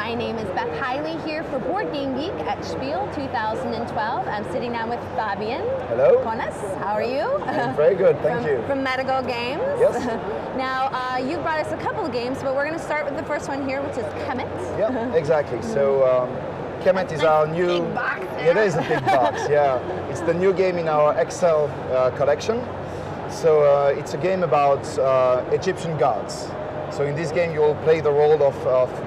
My name is Beth Hiley here for Board Game Geek at Spiel 2012. I'm sitting down with Fabian. Hello. Conas. How are you? I'm very good, thank you. From Medical Games. Yes. Now, you've brought us a couple of games, but we're going to start with the first one here, which is Kemet. Yeah, exactly. So Kemet is our new... Big box. It is a big box, yeah. It's the new game in our Excel collection. So it's a game about Egyptian gods. So in this game you will play the role of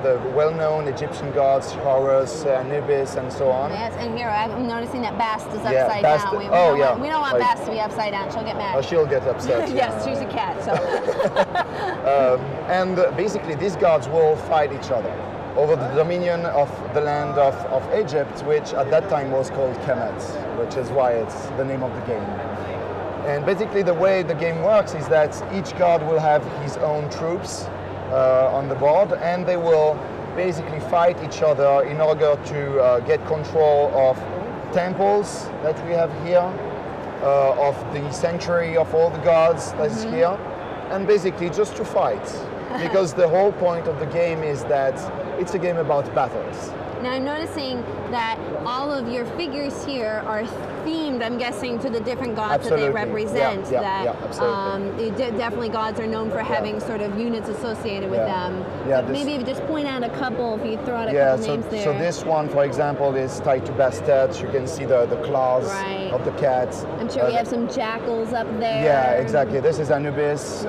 the well-known Egyptian gods, Horus, Anubis, and so on. Yes, and here I'm noticing that Bast is upside Bast, down. We don't want Bast to be upside down. She'll get mad. Oh, she'll get upset. Yes, she's a cat. So. And basically these gods will fight each other over the dominion of the land of Egypt, which at that time was called Kemet, which is why it's the name of the game. And basically the way the game works is that each god will have his own troops on the board, and they will basically fight each other in order to get control of temples that we have here, of the sanctuary of all the gods that's here, and basically just to fight. Because the whole point of the game is that it's a game about battles. Now I'm noticing that all of your figures here are themed, I'm guessing, to the different gods Absolutely. that they represent. Absolutely. Definitely gods are known for having sort of units associated with them. Yeah, maybe if you just point out a couple, if you throw out a couple names there. So this one, for example, is tied to Bastet. You can see the claws of the cat. I'm sure we have some jackals up there. Yeah, exactly. This is Anubis.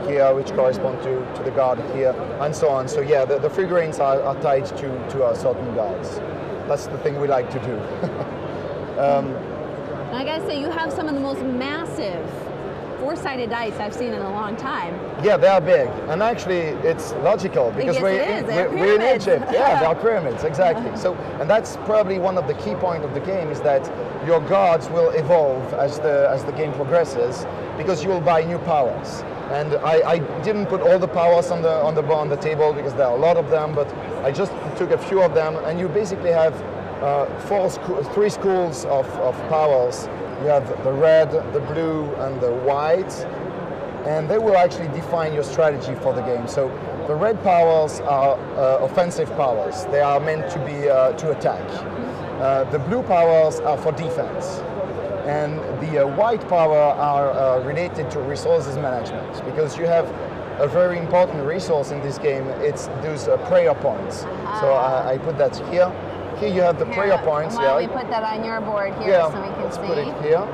Here, which correspond to the god here, and so on. So yeah, the figurines are tied to certain gods. That's the thing we like to do. I gotta say, you have some of the most massive four-sided dice I've seen in a long time. Yeah, they are big, and actually it's logical because we're in Egypt. Yeah, they are pyramids, exactly. So, and that's probably one of the key points of the game, is that your gods will evolve as the game progresses, because you will buy new powers. And I didn't put all the powers on the table because there are a lot of them, but I just took a few of them, and you basically have three schools of powers. You have the red, the blue, and the white, and they will actually define your strategy for the game. So the red powers are offensive powers. They are meant to be to attack. The blue powers are for defense. And the white power are related to resources management, because you have a very important resource in this game. It's those prayer points. So I put that here. Here you have the prayer points. Why don't we put that on your board here so we can see? Put it here.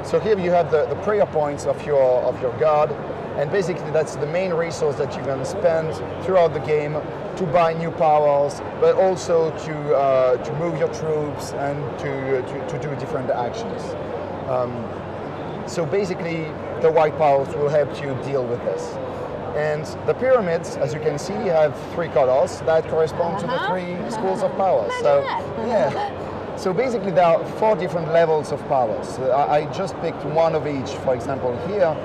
So here you have the prayer points of your god, and basically that's the main resource that you're going to spend throughout the game to buy new powers, but also to move your troops and to do different actions. So basically the white powers will help you deal with this. And the pyramids, as you can see, have three colors that correspond to the three schools of powers. So yeah. So basically there are 4 different levels of powers. I just picked one of each. For example, here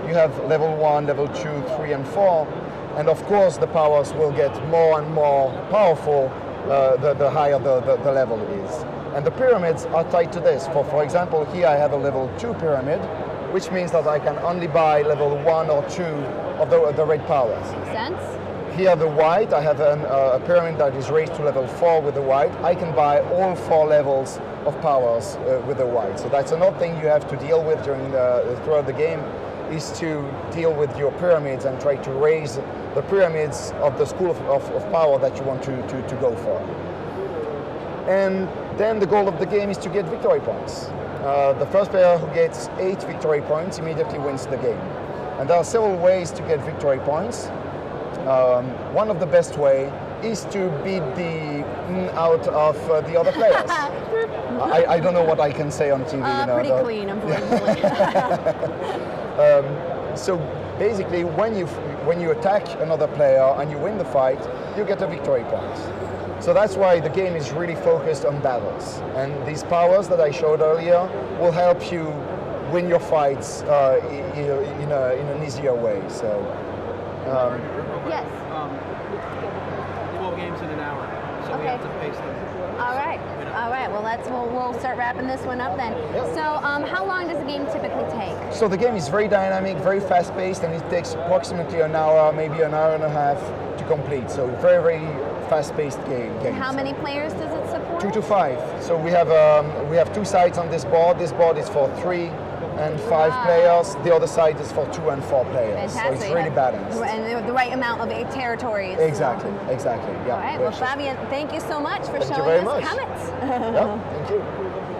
you have level 1, level 2, 3, and 4. And of course the powers will get more and more powerful the higher the level is. And the pyramids are tied to this. For example, here I have a level 2 pyramid, which means that I can only buy level 1 or 2 of the red powers. Makes sense. Here the white, I have a pyramid that is raised to level 4 with the white. I can buy all 4 levels of powers with the white. So that's another thing you have to deal with throughout the game, is to deal with your pyramids and try to raise the pyramids of the school of power that you want to go for. And then the goal of the game is to get victory points. The first player who gets 8 victory points immediately wins the game. And there are several ways to get victory points. One of the best way is to beat the out of the other players. I don't know what I can say on TV. Pretty clean, unfortunately. So basically, when you attack another player and you win the fight, you get a victory point. So that's why the game is really focused on battles. And these powers that I showed earlier will help you win your fights in an easier way. So. Yes. 12 games in an hour, so we have to pace them. All right. Well, we'll start wrapping this one up then. Yep. So, how long does the game typically take? So the game is very dynamic, very fast-paced, and it takes approximately an hour, maybe an hour and a half, to complete. So very, very fast-paced game. And how many players does it support? 2 to 5. So we have 2 sides on this board. This board is for 3 and 5 players. The other side is for 2 and 4 players. Fantastic. So it's really balanced. And the right amount of territories. Exactly, exactly. Yeah. All right. Well, Fabian, thank you so much for Thank you showing very us much. Kemet. Yeah, thank you.